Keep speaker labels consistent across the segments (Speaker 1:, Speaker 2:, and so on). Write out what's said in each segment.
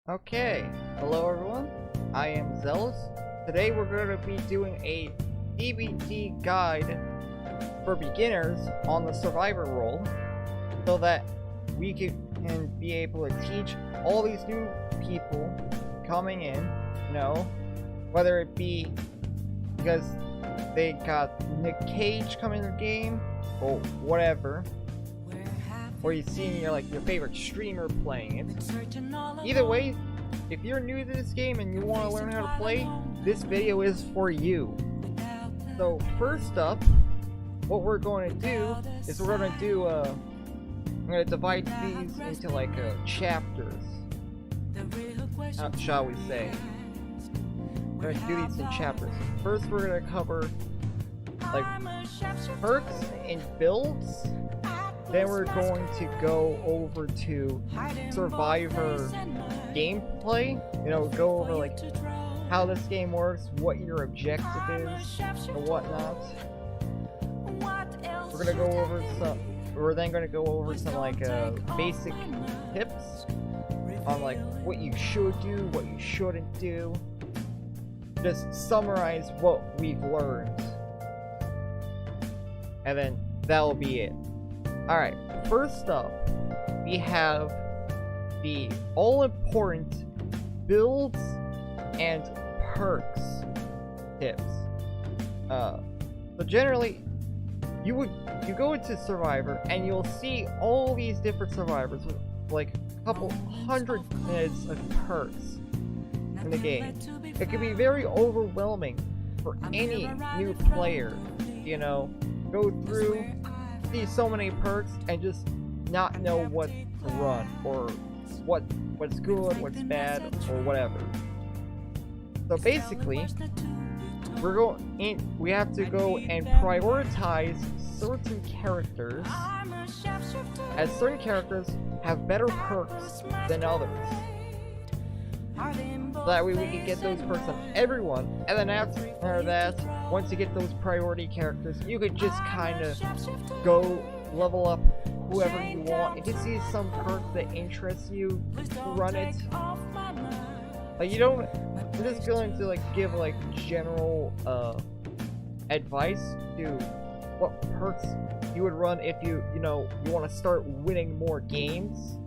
Speaker 1: Okay, hello everyone, I am Zealous. Today we're going to be doing a DBD guide for beginners on the survivor role so that we can be able to teach all these new people coming in, whether it be because they got Nick Cage coming in the game or whatever, or you've seen your favorite streamer playing it. Either way, if you're new to this game and you want to learn how to play, this video is for you. So first up, what we're going to do is I'm going to divide these into chapters, shall we say. We're going to do these in chapters. First we're going to cover perks and builds. Then we're going to go over to survivor gameplay, go over how this game works, what your objective is, and whatnot. We're then gonna go over some basic tips on what you should do, what you shouldn't do. Just summarize what we've learned. And then that'll be it. Alright, first up, we have the all-important builds and perks tips. So generally, you go into Survivor and you'll see all these different survivors with a couple hundred minutes of perks in the game. It can be very overwhelming for any new player, go through, see so many perks and just not know what to run or what's good, what's bad, or whatever. So basically, we have to go and prioritize certain characters, as certain characters have better perks than others. So that way we can get those perks on everyone, and then after that, once you get those priority characters, you could just kind of go level up whoever you want. If you see some perk that interests you, run it. I'm just going to give general advice to what perks you would run if you want to start winning more games.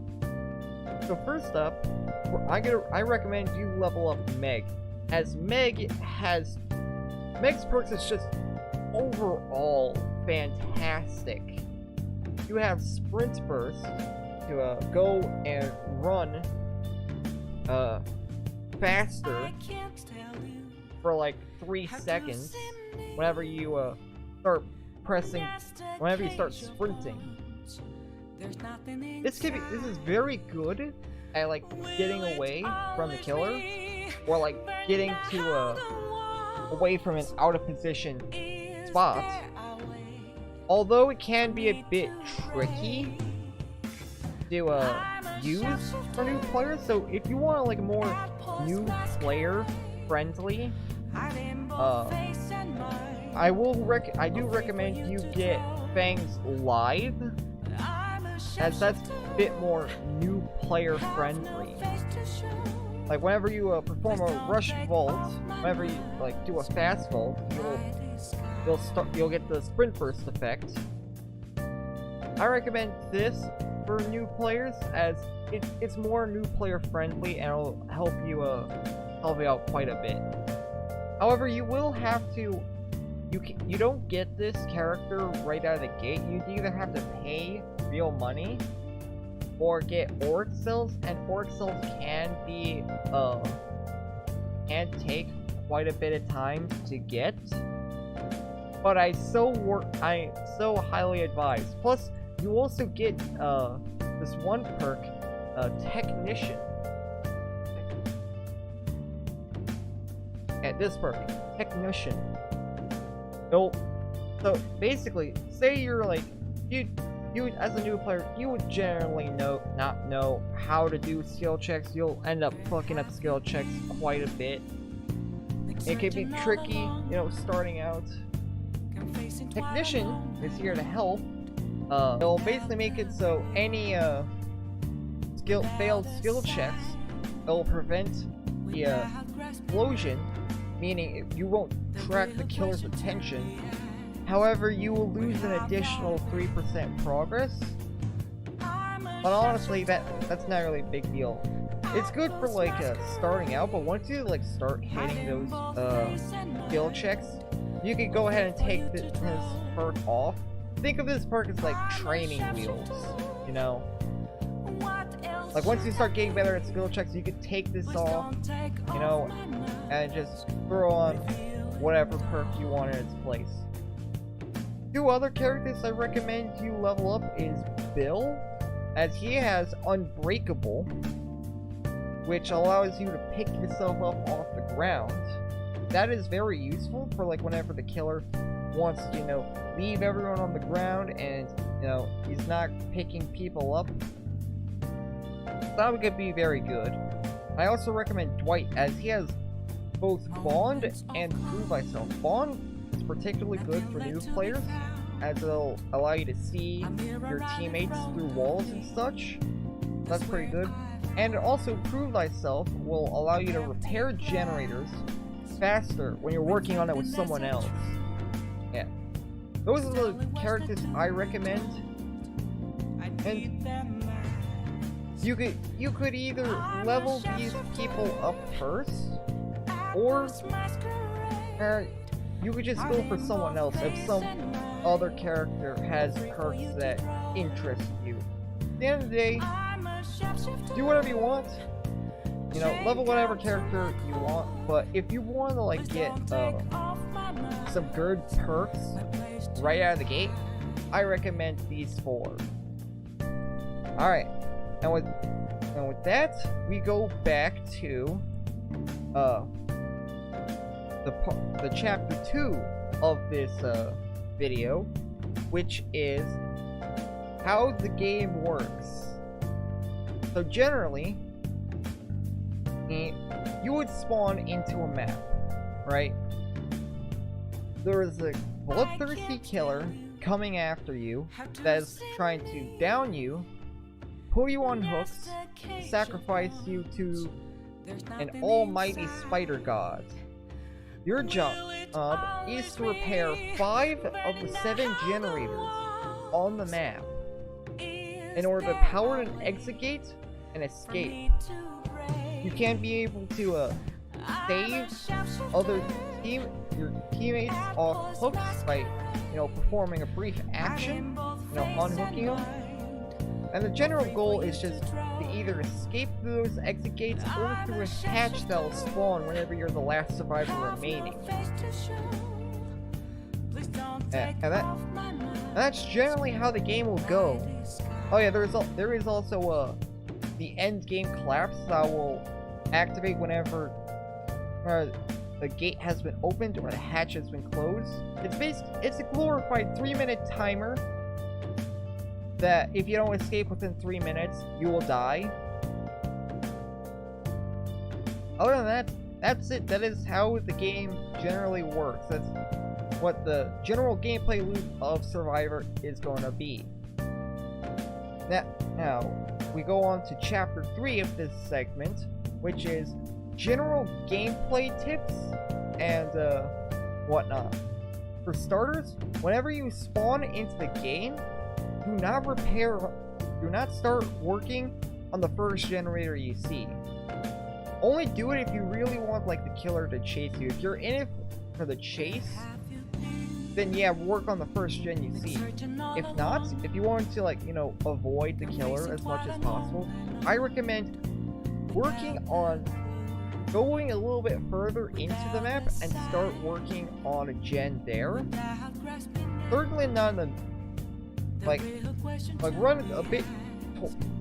Speaker 1: So first up, I recommend you level up Meg, as Meg's perks is just overall fantastic. You have Sprint Burst to go and run faster for 3 seconds whenever you start sprinting. This is very good at getting away from the killer, or getting to away from an out of position spot. Although it can be a bit tricky to use for new players, so if you want more new player friendly, I do recommend you get Fangs Live, as that's a bit more new player friendly. Whenever you perform a rush vault, whenever you do a fast vault, you'll get the sprint burst effect. I recommend this for new players, as it's more new player friendly and it'll help you out quite a bit. However, you will have to. You don't get this character right out of the gate. You either have to pay real money or get orc cells, and orc cells can take quite a bit of time to get. But I so highly advise. Plus, you also get this one perk, Technician. And this perk, Technician. So basically, say you're you as a new player, you would generally not know how to do skill checks. You'll end up fucking up skill checks quite a bit. It can be tricky, starting out. Technician is here to help. It'll basically make it so any failed skill checks it'll prevent the explosion, meaning you won't track the killer's attention. However, you will lose an additional 3% progress. But honestly, that's not really a big deal. It's good for like starting out, but once you like start hitting those skill checks, you can go ahead and take this perk off. Think of this perk as like training wheels, you know? Like once you start getting better at skill checks, you can take this off, you know, and just throw on whatever perk you want in its place. Two other characters I recommend you level up is Bill, as he has Unbreakable, which allows you to pick yourself up off the ground. That is very useful for like whenever the killer wants to, you know, leave everyone on the ground and, you know, he's not picking people up. That would be very good. I also recommend Dwight, as he has both Bond and Prove Myself. Bond is particularly good for new players, as it'll allow you to see your teammates through walls and such. That's pretty good. And also Prove Thyself will allow you to repair generators faster when you're working on it with someone else. Yeah. Those are the characters I recommend. And you could either level these people up first, or you could just go for someone else if some other character has perks that interest you. At the end of the day, do whatever you want. You know, level whatever character you want, but if you want to like get some good perks right out of the gate, I recommend these 4. Alright, and with that, we go back to the chapter 2 of this video, which is how the game works. So generally, you would spawn into a map, right? There is a bloodthirsty killer coming after you that is trying to down you, pull you on hooks, sacrifice you to an almighty spider god. Your job is to repair 5 of the 7 generators on the map in order to power an exit gate and escape. You can't be able to save your teammates off hooks by, you know, performing a brief action, you know, unhooking them. And the general goal is just to either escape through those exit gates or through a hatch that will spawn whenever you're the last survivor remaining. And that's generally how the game will go. Oh yeah, there is also the end game collapse that will activate whenever the gate has been opened or the hatch has been closed. It's a glorified 3-minute timer that if you don't escape within 3 minutes, you will die. Other than that, that's it. That is how the game generally works. That's what the general gameplay loop of Survivor is going to be. Now, we go on to chapter 3 of this segment, which is general gameplay tips and whatnot. For starters, whenever you spawn into the game, do not start working on the first generator you see. Only do it if you really want like the killer to chase you. If you're in it for the chase, then yeah, work on the first gen you see. If not, if you want to like, you know, avoid the killer as much as possible, I recommend working on going a little bit further into the map and start working on a gen there. Certainly not in the like run a bit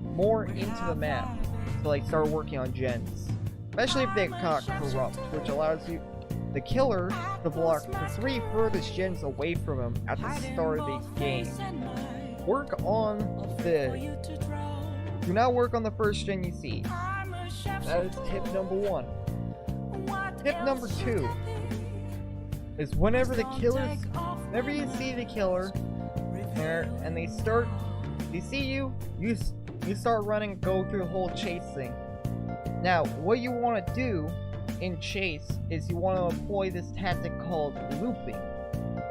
Speaker 1: more into the map to like start working on gens, especially if they got corrupt, which allows you the killer to block the 3 furthest gens away from him at the start of the game. Do not work on the first gen you see. That is tip number 1. Tip number 2 is whenever you see the killer there and they see you, you start running, go through the whole chase thing. Now, what you want to do in chase is you want to employ this tactic called looping.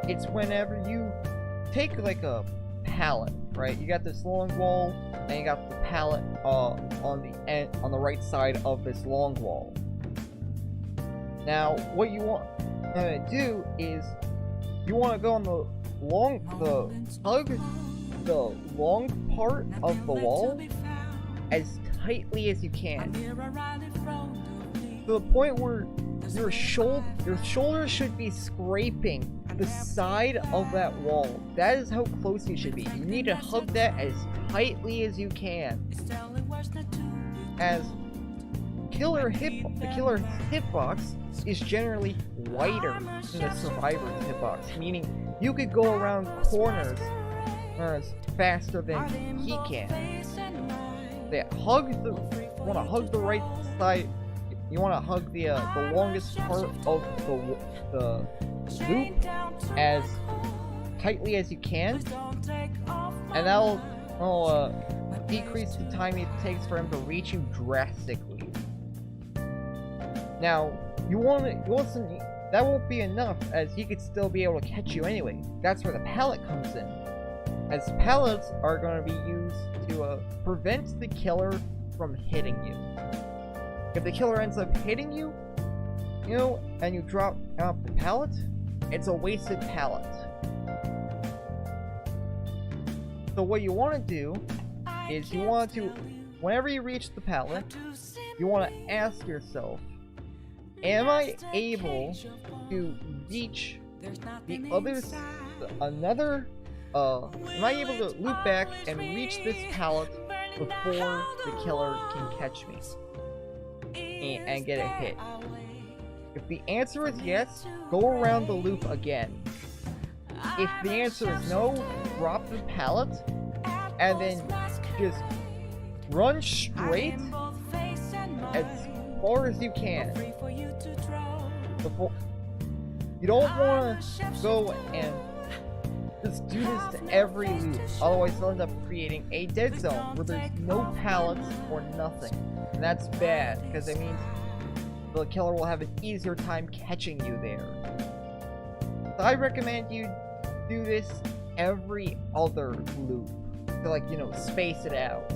Speaker 1: It's whenever you take like a pallet, right? You got this long wall, and you got the pallet on the right side of this long wall. Now, what you want to do is you want to go on the long part of the wall as tightly as you can, to the point where your shoulder should be scraping the side of that wall. That is how close you should be. You need to hug that as tightly as you can. As the killer's hitbox is generally wider than the survivor's hitbox, meaning you could go around corners faster than he can. Want to hug the right side. You want to hug the longest part of the loop as tightly as you can, and that'll decrease the time it takes for him to reach you drastically. Now, that won't be enough, as he could still be able to catch you anyway. That's where the pallet comes in, as pallets are going to be used to prevent the killer from hitting you. If the killer ends up hitting you, and you drop out the pallet, it's a wasted pallet. So what you want to do is whenever you reach the pallet, you want to ask yourself, am I able to reach the other, am I able to loop back and reach this pallet before the killer can catch me and get a hit? If the answer is yes, go around the loop again. If the answer is no, drop the pallet and then just run straight as far as you can. You don't want to go and just do this to every loop, otherwise you'll end up creating a dead zone where there's no pallets or nothing. And that's bad, because it means the killer will have an easier time catching you there. So I recommend you do this every other loop to space it out.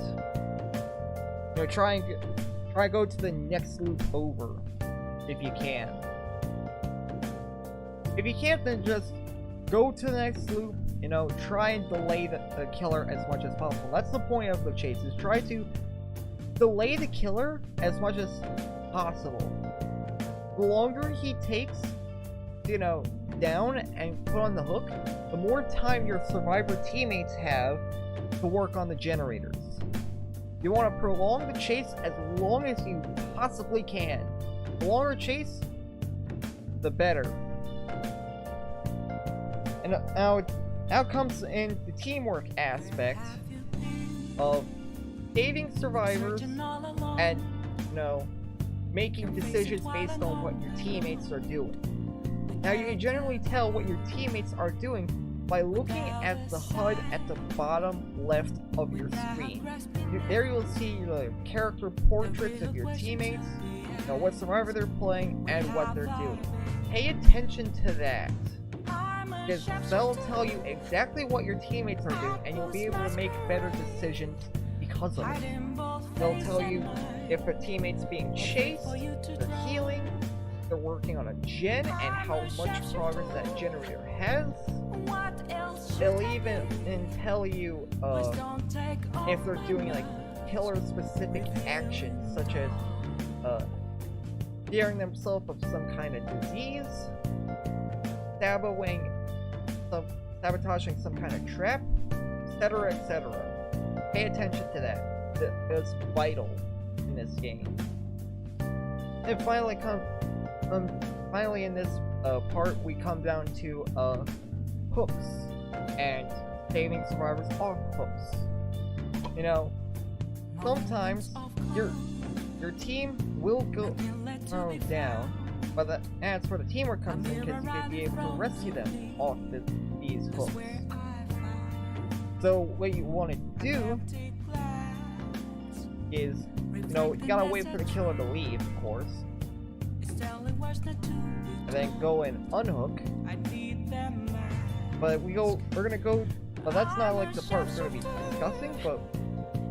Speaker 1: Try and go to the next loop over if you can. If you can't, then just go to the next loop. Try and delay the killer as much as possible. That's the point of the chase, is try to delay the killer as much as possible. The longer he takes, down and put on the hook, the more time your survivor teammates have to work on the generators. You want to prolong the chase as long as you possibly can. The longer chase, the better. And now comes in the teamwork aspect of saving survivors and, making decisions based on what your teammates are doing. Now, you can generally tell what your teammates are doing by looking at the HUD at the bottom left of your screen. There you'll see the character portraits of your teammates, what survivor they're playing, and what they're doing. Pay attention to that, because they'll tell you exactly what your teammates are doing, and you'll be able to make better decisions because of it. They'll tell you if a teammate's being chased, they're healing, they're working on a gen, and how much progress that generator has. They'll even tell you if they're doing killer-specific actions, such as scaring themselves of some kind of disease, sabotaging some kind of trap, etc., etc. Pay attention to that. That's vital in this game. And finally, in this part, we come down to hooks and saving survivors off hooks. Sometimes your team will go down, but that's where the teamwork comes in, because you could be able to rescue them off these hooks. So what you want to do is, you know, you gotta wait for the killer to leave, of course. And then go and unhook. But we're gonna go, but that's not like the part we're gonna be discussing, but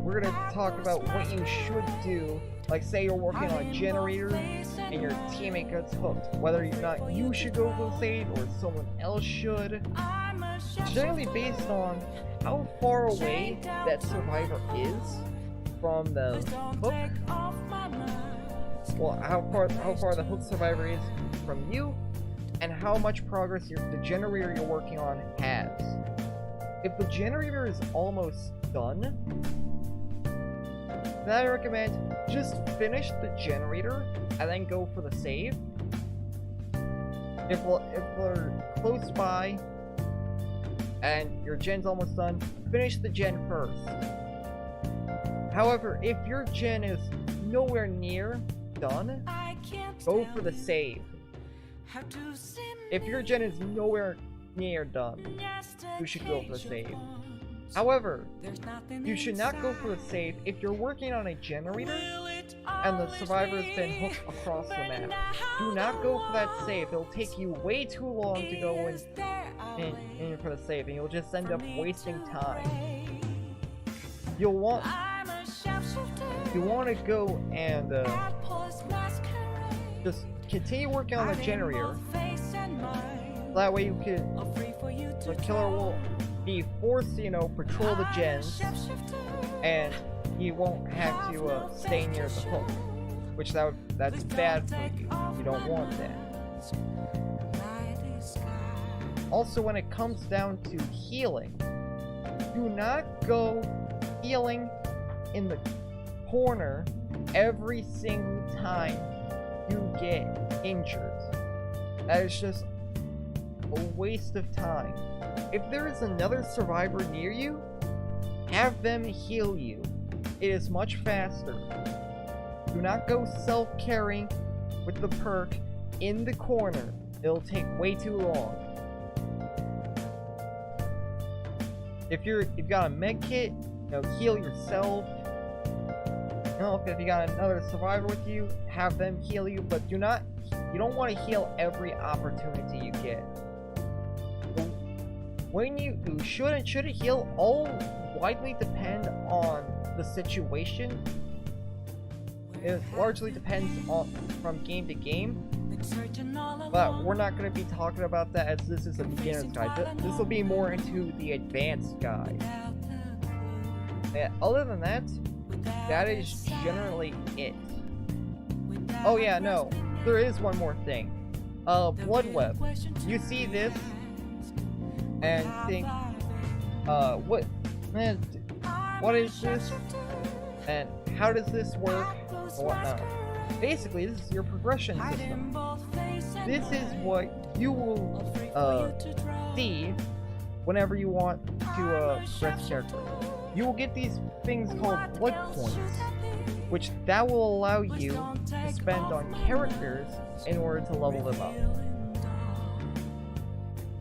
Speaker 1: we're gonna talk about what you should do. Like, say you're working on a generator and your teammate gets hooked. Whether or not you should go for the save or someone else should. It's generally based on how far away that survivor is from the hook. Well, how far the hook survivor is from you, and how much progress the generator you're working on has. If the generator is almost done, then I recommend just finish the generator and then go for the save. If we're close by and your gen's almost done, finish the gen first. However, if your gen is nowhere near done, go for the save. If your gen is nowhere near done, you should go for the save. However, you should not go for the save if you're working on a generator and the survivor has been hooked across the map. Do not go for that save. It'll take you way too long to go in for the save, and you'll just end up wasting time. You want to go and just continue working on the generator. That way the killer will be forced to, you know, patrol the gens, and he won't have to stay near the hook, which that's bad for you. You don't want that. Also, when it comes down to healing, do not go healing in the corner every single time you get injured. That is just a waste of time. If there is another survivor near you, have them heal you. It is much faster. Do not go self-carrying with the perk in the corner. It'll take way too long. If you've got a med kit, you know, heal yourself. You know, if you got another survivor with you, have them heal you, but you don't want to heal every opportunity you get. When you should and shouldn't heal all widely depend on the situation. It largely depends from game to game. But we're not going to be talking about that, as this is a beginner's guide. This will be more into the advanced guide. And other than that, that is generally it. Oh yeah, no, there is one more thing. Blood web. You see this and think, what is this? And how does this work? Or whatnot. Basically, this is your progression system. This is what you will see whenever you want to progress character. You will get these things called blood points, which that will allow you to spend on characters in order to level them up.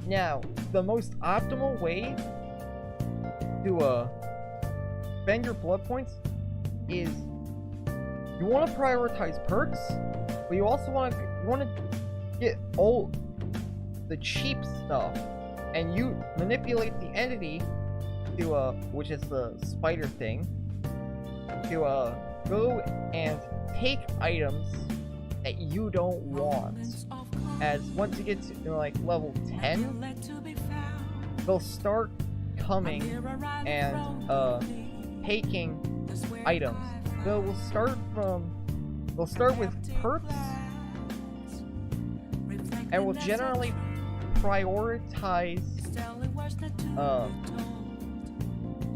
Speaker 1: Now, the most optimal way to spend your blood points is you want to prioritize perks, but you also want to get all the cheap stuff, and you manipulate the entity to which is the spider thing, to go and take items that you don't want. As once you get to like level 10, they'll start coming and taking items. They'll start with perks, and will generally prioritize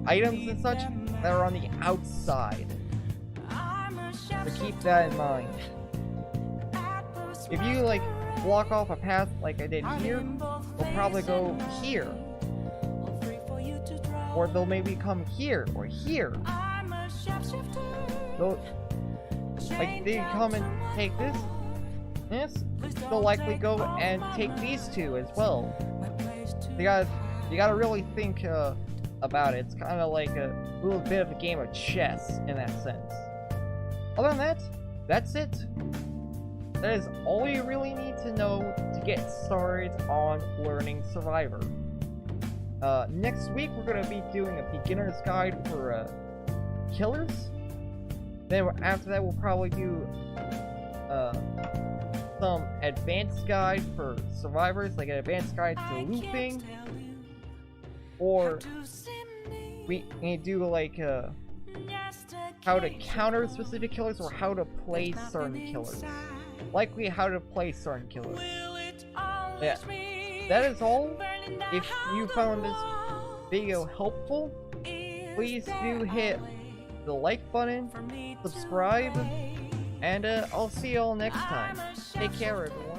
Speaker 1: items and such that are on the outside. So keep that in mind. If you like block off a path like I did here, they'll probably go here, or they'll maybe come here or here. They come and take this. Yes, they'll likely go and take these two as well. You gotta really think about it. It's kind of like a little bit of a game of chess in that sense. Other than that, that's it. That is all you really need to know to get started on learning Survivor. Next week we're going to be doing a beginner's guide for killers. Then after that we'll probably do some advanced guide for survivors, like an advanced guide to looping. Or we can do like how to counter specific killers or how to play certain killers. Likely how to play certain killers. Yeah, that is all. If you found this video helpful, please do hit the like button, subscribe, and I'll see y'all next time. Take care, everyone.